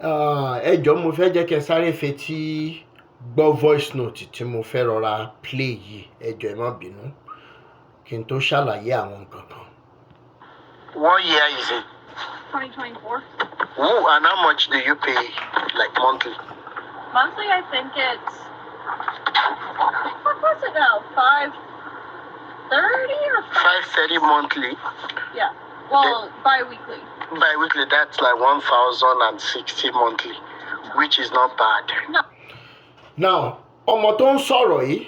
ẹ jọ̀ọ́ mo fẹ́ jẹ́ kẹ́ sáré fetí gbọ́ voice note tí mo fẹ́ rọra play yìí, ẹ jọ̀ọ́ ẹ má bínú kí n tó ṣàlàyé àwọn nǹkan kan. What year is it? 2024. Ooh, and how much do you pay, like monthly? Monthly, I think it's, what was it now? 530 or 530 monthly. Yeah. Well, bi-weekly. Bi-weekly, that's like 1,060 monthly, which is not bad. No. Now, ọmọ tó ń sọ̀rọ̀ yìí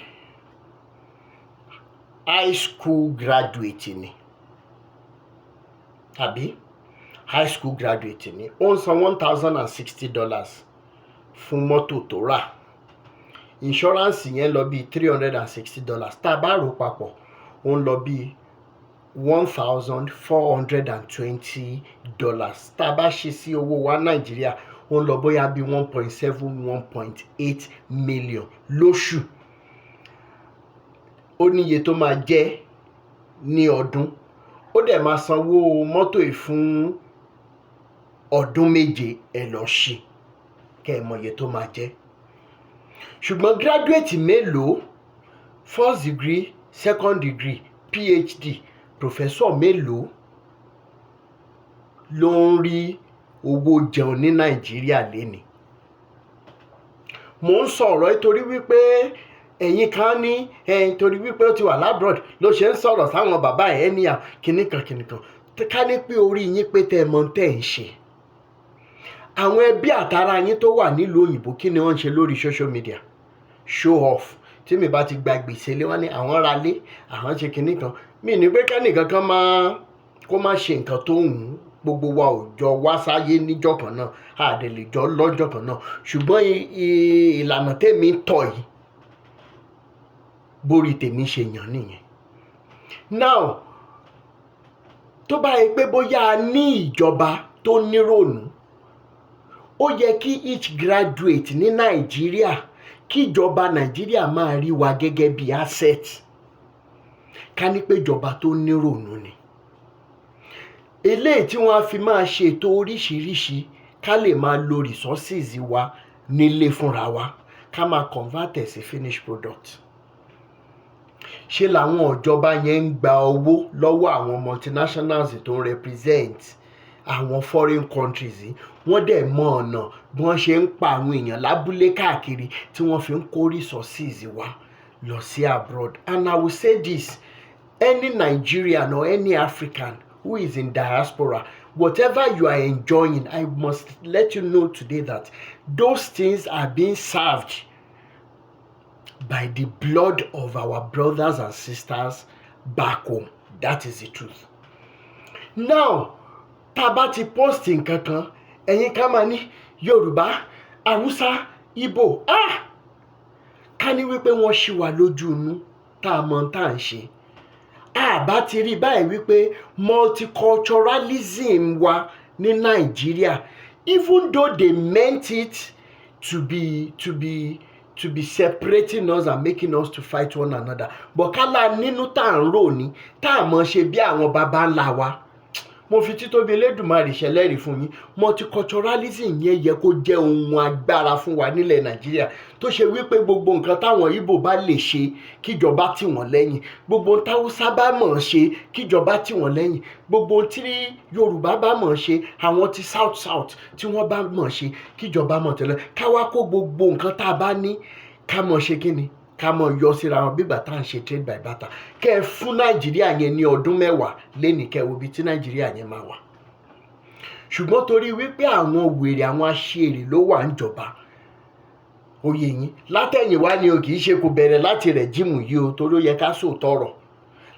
high school graduate ni àbí high school graduate ni ó ń san $1,060 fún mọ́tò tó rà, insurance yẹn lọ bí $360, tá a bá rò papọ̀ ó ń lọ bí $1,420, tá a bá ṣe sí owó wa Nàìjíríà ó ń lọ bóyá bí 1.7-1.8 million lóṣù. Ó níye tó máa jẹ́ ní ọdún, ó dẹ̀ máa sanwó mọ́tò yìí fún ọdún méje, ẹ lọ ṣe kẹ́ ẹ mọ iye tó máa jẹ́. Ṣùgbọ́n graduate mélòó, first degree, second degree, PhD, professor mélòó ló ń rí owó jẹun ní Nàìjíríà lénìí? Mo ń sọ̀rọ̀ nítorí wípé ẹ̀yin kan ní torí wípé ó ti wà labroad ló ṣe ń sọ̀rọ̀ sáwọn bàbá ẹ̀ ní kìnnìkan ká ní pé orí yín pé tẹ́ ẹ mọ̀ tẹ́ ẹ̀ ń ṣe. Àwọn ẹbí àtàrà yín tó wà nílùú òyìnbó kí ni wọ́n ń ṣe lórí social media? Show off. Tí mi bá ti gba gbèsè lé wọn ní àwọn ra lé, àwọn ṣe kìnnìkan. Mi ní pé kẹ́nìkan kan kó má ṣe nǹkan tó ń gbogbo wa ò jọ wá sáyé níjọ́ kan náà, àdè lè jọ lọ́jọ́ kan náà, ṣùgbọ́n ìlànà tèmi ń tọ̀ yìí bórí tèmi ṣe yàn nìyẹn. Now, tó bá yẹ pé bóyá a ní ìjọba tó nírònú, ó yẹ kí each graduate ní Nàìjíríà, kí ìjọba Nàìjíríà máa rí wa gẹ́gẹ́ bí asset. Ká ní pé ìjọba tó nírònú ni. Eléyìí tí wọ́n á fi máa ṣètò oríṣiríṣi ká lè máa lo resources wa nílé fúnra wa, ká máa convert ẹ̀ sí finished product. Ṣé làwọn ìjọba yẹn ń gba owó lọ́wọ́ àwọn multinationals tó ń represent àwọn foreign countries yìí, wọ́n dẹ̀ mọ ọ̀nà bí wọ́n ṣe ń pa àwọn èèyàn lábúlé káàkiri tí wọ́n fi ń kó resources wa lọ sí abroad. And I will say this, any Nigerian or any African who is in diaspora, whatever you are enjoying, I must let you know today that those things are being served by the blood of our brothers and sisters back home. That is the truth. Now, tá bá ti post nǹkan kan, ẹ̀yin ká máa ní Yorùbá, Hausa, Igbo, ká ní wípé wọ́n ṣì wà lójú inú tá a mọ̀ tá à ń ṣe. Bá ti rí báyìí wípé multiculturalism wa ní Nàìjíríà, even though they meant it to be separating us and making us to fight one another, but kálá nínú tá à ń rò ní tá à mọ̀ ṣe bí àwọn baba ńlá wa. Mo fi títóbi Elédùmarè ṣẹlẹ́rìí fún yín, multiculturalism yẹn yẹ kó jẹ́ ohun agbára fún wa nílẹ̀ Nàìjíríà, tó ṣe wípé gbogbo nǹkan táwọn Ìgbò bá lè ṣe kíjọba tì wọ́n lẹ́yìn, gbogbo táwùsá bá mọ̀ ṣe kíjọba tì wọ́n lẹ́yìn, gbogbo tí Yorùbá bá mọ̀ ṣe, àwọn ti south tí wọ́n bá mọ̀ ṣe kíjọba mọ̀ tẹ́lẹ̀, ká wá kó gbogbo nǹkan tá a bá ní ká mọ̀ ṣe kíni, ká mọ̀ yọ síra wọn bígbà tá à ń ṣe trade by barter. Kẹ́ ẹ fún Nàìjíríà yẹn ní ọdún 10 lénìí, kẹ́ ẹ wo bí tí Nàìjíríà yẹn máa wà. Ṣùgbọ́n torí wípé àwọn wèrè, àwọn aṣèrè ló wà ń jọba, oyè yín látẹ̀yìnwá ni o, kì í ṣe kò bẹ̀rẹ̀ láti rẹ̀jíìmù yìí o, torí ó yẹ ká sòótọ́ ọ̀rọ̀.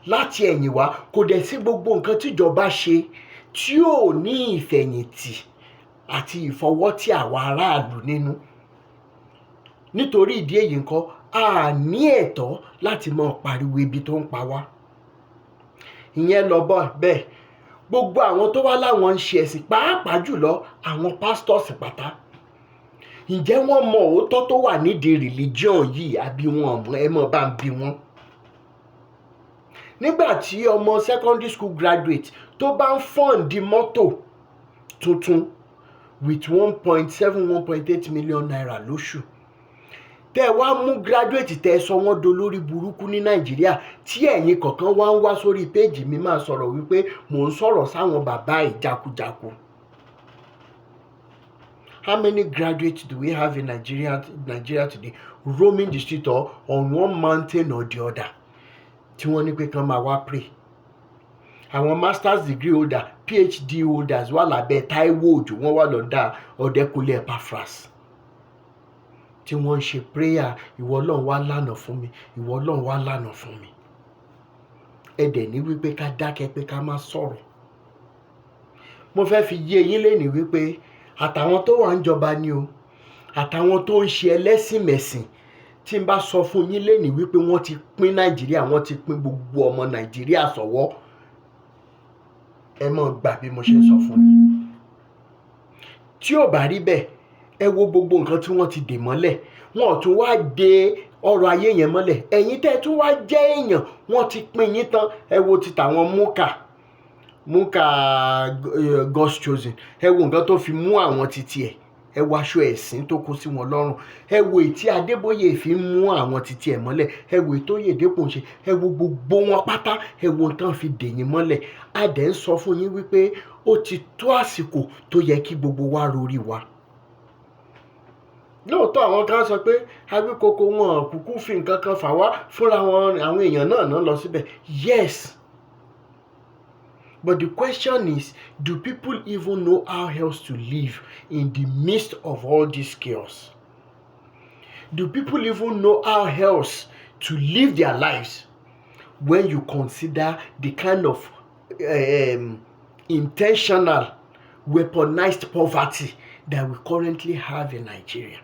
Láti ẹ̀yìnwá kò dẹ̀ sí gbogbo nǹkan tíjọba ṣe tí ò ní ìfẹ̀yìntì àti ìfọwọ́tì àwa aráàlú nínú. Nítorí ìdí èyí ńkọ́, a ní ẹ̀tọ́ láti máa pariwo ibi tó ń pa wá. Ìyẹn lọ bẹ́ẹ̀, gbogbo àwọn tó wá láwọn ń ṣe ẹ̀sìn, pàápàá jùlọ àwọn pastors pátá, ǹjẹ́ wọ́n mọ òótọ́ tó wà nídìí religion yìí àbí wọn mọ̀? Ẹ mọ̀ bá ń bi wọ́n. Nígbà tí ọmọ secondary school graduate tó bá ń fọ́ǹdì mọ́tò tuntun with 1.7 1.8 million naira lóṣù. Tẹ́ ẹ wá mú graduate tẹ́ ẹ sọ wọ́n dolórí burúkú ní Nàìjíríà tí ẹ̀yin kọ̀ọ̀kan wá ń wá sórí péjì mi máa sọ̀rọ̀ wípé mò ń sọ̀rọ̀ sáwọn bàbá ìjákujàku. How many graduates do we have in Nigeria today roaming the street or on one mountain or the other tí wọ́n ní pé kán máa wá pray? Àwọn masters degree holder, PhD holders wà lábẹ́ Táíwò Òjó, wọ́n wà lọ́dà Ọ̀dẹ́kúnlé Epaphras tí wọ́n ń ṣe prayer, ìwọ Ọlọ́run wá lànà fún mi, ìwọ Ọlọ́run wá lànà fún mi. Ẹ dẹ̀ ní wípé ká dákẹ́ pé ká má sọ̀rọ̀. Mo fẹ́ fi yé yín lénìí wípé àtàwọn tó wà ń jọba ni o, àtàwọn tó ń ṣe ẹlẹ́sìnmẹ̀sìn, tí n bá sọ fún yín lénìí wípé wọ́n ti pín Nàìjíríà, wọ́n ti pín gbogbo ọmọ Nàìjíríà sọ́wọ́, ẹ mọ̀ gbà bí mo ṣe ń sọ fún yín. Tí ò bá rí bẹ́ẹ̀, ẹ wo gbogbo nǹkan tí wọ́n ti dè mọ́lẹ̀, wọn ò tún wá de ọrọ̀ ayé yẹn mọ́lẹ̀. Ẹ̀yin tẹ́ tún wá jẹ́ èèyàn, wọ́n ti pín yín tán. Ẹ wo ti tàwọn Múkà God's chosen, ẹ wo nǹkan tó fi mú àwọn títí ẹ̀, ẹ wo aṣọ ẹ̀sìn tó kó sí wọn lọ́rùn, ẹ wo ètí Adébóyè fi mú àwọn títí ẹ̀ mọ́lẹ̀, ẹ wo ètò Oyèdépò ń ṣe, ẹ wo gbogbo wọn pátá, ẹ wo nǹkan fi dè yín mọ́lẹ̀. A dẹ̀ ń sọ fún yín wípé ó ti tó àsìkò tó yẹ kí gbogbo wa rorí wa. Lóòótọ́ àwọn kan sọ pé Awíkoko wọn kúkú fi nǹkan kan fà wá, fúnra wọn àwọn èèyàn náà lọ síbẹ̀. Yes. But the question is, do people even know how else to live in the midst of all this chaos? Do people even know how else to live their lives when you consider the kind of intentional, weaponized poverty that we currently have in Nigeria?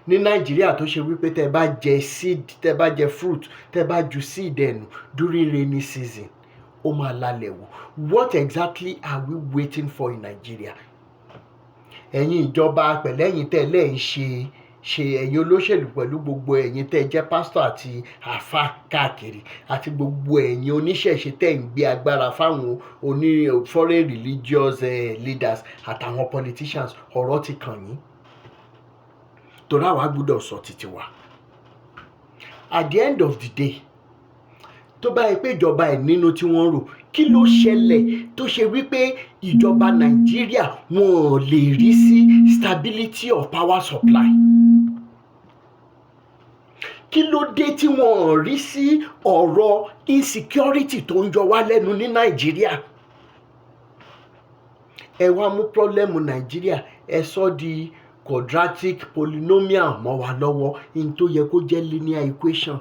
Ní Nàìjíríà tó ṣe wípé tẹ́ bá jẹ seed, tẹ́ bá jẹ fruit, tẹ́ bá ju seed ẹnu during rainy season, ó máa lálẹ́ wò. What exactly are we waiting for in Nigeria? Ẹ̀yin ìjọba pẹ̀lú ẹ̀yin tẹ́lẹ̀ ń ṣe ẹ̀yin olóṣèlú pẹ̀lú gbogbo ẹ̀yin tẹ́ jẹ́ pásítọ̀ àti àfà káàkiri àti gbogbo ẹ̀yin oníṣẹ̀ṣe tẹ́ ń gbé agbára fáwọn foreign religious leaders àtàwọn politicians, ọ̀rọ̀ ti kàn yín. Torí àwa gbọ́dọ̀ sọ títí wa. At the end of the day, tó bá yẹ pé ìjọba ẹ̀ nínú tí wọ́n rò, kí ló ṣẹlẹ̀ tó ṣe wípé ìjọba Nàìjíríà wọn ò lè rí sí stability of power supply? Kí ló dé tí wọn ò rí sí ọ̀rọ̀ insecurity tó ń jọ wá lẹ́nu ní Nàìjíríà? Ẹ wá mú problem Nàìjíríà, ẹ sọ di quadratic polynomial mọ́ wa lọ́wọ́, in tó yẹ kó jẹ́ linear equation.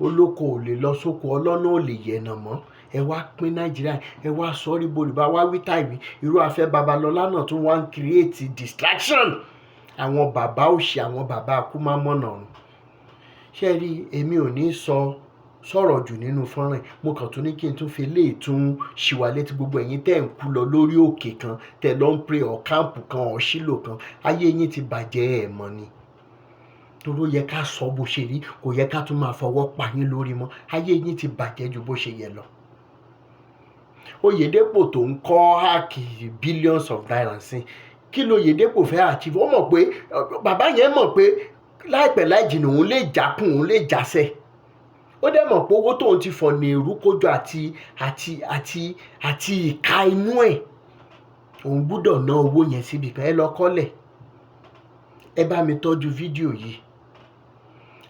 Olóko ò lè lọ sóko, ọlọ́nà ò lè yẹ̀nà mọ́. Ẹ wá pín Nàìjíríà, ẹ wá sọ́rí bolùbá wá wí tàbí irú Afẹ́ Babalọ́lá náà tún wá ń create distraction. Àwọn bàbá òṣì, àwọn bàbá akúmámọ́nà ọ̀run. Ṣé rí, èmi ò ní sọ̀rọ̀ jù nínú fọ́nrán. Mo kàn tún ní kí n tún fi lè tún ṣìwà létí gbogbo ẹ̀yin tẹ́ ń kú lọ lórí òkè kan, tẹ́ lọ ń pray ọ̀ káàmpù kan ọ̀ sílò kan. Ayé yín ti bàjẹ́ ẹ̀ mọ́ ni. Torí ó yẹ ká sọ bó ṣe rí, kò yẹ ká tún máa fọwọ́ pa yín lórí mọ́. Ayé yín ti bàjẹ́ ju bó ṣe yẹ lọ. Oyèdépò tó ń kọ́ háàkì billions of naira sí, kí ló Oyèdépò fẹ́ achieve? Ó mọ̀ pé bàbá yẹn mọ̀ pé láìpẹ́ láì jìnnà òun lè jákùn, òun lè jásẹ̀. Ó dẹ̀ mọ̀ pé owó tóun ti fọ̀nà èrú kójọ àti ìka inú ẹ̀, òun gbúdọ̀ ná owó yẹn síbi kan. Ẹ lọ kọ́lẹ̀. Ẹ bá mi tọ́jú fídíò yìí.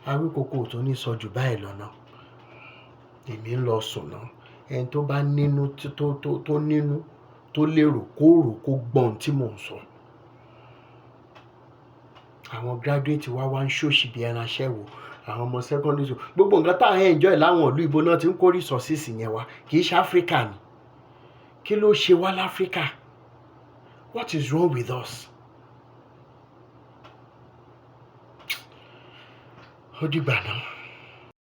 Awíkoko ò tún ní sọ jù báyìí lọ́nà. Èmi ń lọ sùn náà. Ẹni tó bá nínú tó nínú tó lérò kó gbọ́n tí mò ń sọ. Àwọn graduate wá ń ṣòṣì bí ẹran aṣẹ́wó. Àwọn ọmọ secondary school, gbogbo nǹkan tá à ń enjoy láwọn ìlú ìbò náà ti ń kó resources yẹn wá. Kì í ṣe Áfíríkà ni. Kí ló ṣe wá láfíríkà? What is wrong with us? Ó dìgbà náà.